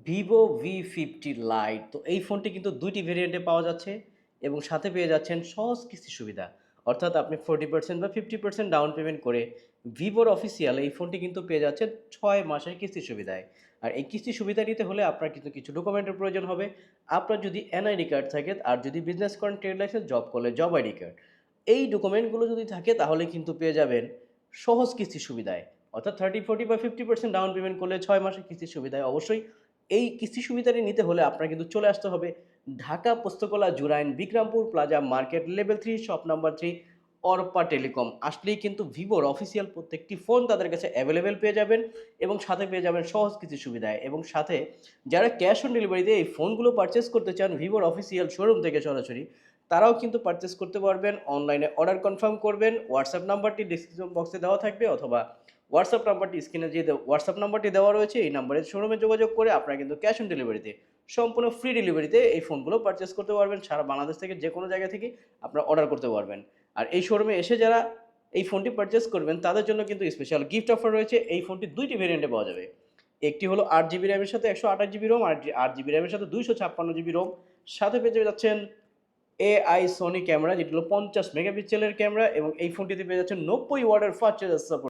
Vivo V50 light. তো এই ফোনটি কিন্তু ২ টি ভেরিয়েন্টে পাওয়া যাচ্ছে এবং সাথে পেয়ে যাচ্ছেন সহজ কিস্তি সুবিধা। অর্থাৎ আপনি 40% বা 50% ডাউন পেমেন্ট করে ভিভোর অফিসিয়াল এই ফোনটি কিন্তু পেয়ে যাচ্ছেন ৬ মাসের কিস্তি সুবিধায়। আর এই কিস্তি সুবিধা নিতে হলে আপনার কিন্তু কিছু ডকুমেন্টের প্রয়োজন হবে। আপনার যদি এনআইডি কার্ড থাকে, আর যদি বিজনেস করেন ট্রেড লাইসেন্স, জব করলে জব আইডি কার্ড। এই ডকুমেন্টগুলো যদি থাকে তাহলে কিন্তু পেয়ে যাবেন সহজ কিস্তি সুবিধায়। অর্থাৎ 30, 40 বা 50% ডাউন পেমেন্ট করলে ৬ মাসের কিস্তি সুবিধায়। অবশ্যই এই কিস্তি সুবিধাটি নিতে হলে আপনার কিন্তু চলে আসতে হবে Dhaka Postogola Jurain Bikrampur plaza market level 3 shop number 3 Arpa telecom. আসলেই কিন্তু ভিভোর অফিসিয়াল প্রত্যেকটি ফোন তাদের কাছে অ্যাভেলেবেল পেয়ে যাবেন এবং সাথে পেয়ে যাবেন সহজ কিস্তি সুবিধায়। এবং সাথে যারা ক্যাশ অন ডেলিভারিতে এই ফোনগুলো পারচেস করতে চান ভিভোর অফিসিয়াল শোরুম থেকে সরাসরি, তারাও কিন্তু পারচেস করতে পারবেন। অনলাইনে অর্ডার কনফার্ম করবেন। হোয়াটসঅ্যাপ নাম্বারটি ডিসক্রিপশন বক্সে দেওয়া থাকবে, অথবা হোয়াটসঅ্যাপ নাম্বারটি স্ক্রিনে যে হোয়াটসঅ্যাপ নাম্বারটি দেওয়া রয়েছে এই নাম্বারে শোরুমে যোগাযোগ করে আপনারা কিন্তু ক্যাশ অন ডেলিভারিতে, সম্পূর্ণ ফ্রি ডেলিভারিতে এই ফোনগুলো পারচেস করতে পারবেন। সারা বাংলাদেশ থেকে যে কোনো জায়গা থেকে আপনারা অর্ডার করতে পারবেন। আর এই শোরুমে এসে যারা এই ফোনটি পারচেস করবেন তাদের জন্য কিন্তু স্পেশাল গিফট অফার রয়েছে। এই ফোনটি ২ টি ভেরিয়েন্টে পাওয়া যাবে। একটি হলো ৮ জিবি র্যামের সাথে ১২৮ জিবি রোম, আর ৮ জিবি র্যামের সাথে ২৫৬ জিবি রোম। সাথে পেয়ে যাচ্ছেন এআই সোনি ক্যামেরা, যেটি হলো ৫০ মেগাপিক্সেলের ক্যামেরা, এবং এই ফোনটিতে পেয়ে যাচ্ছেন ৯০ ওয়াটের ফাস্ট চার্জার সাপোর্ট।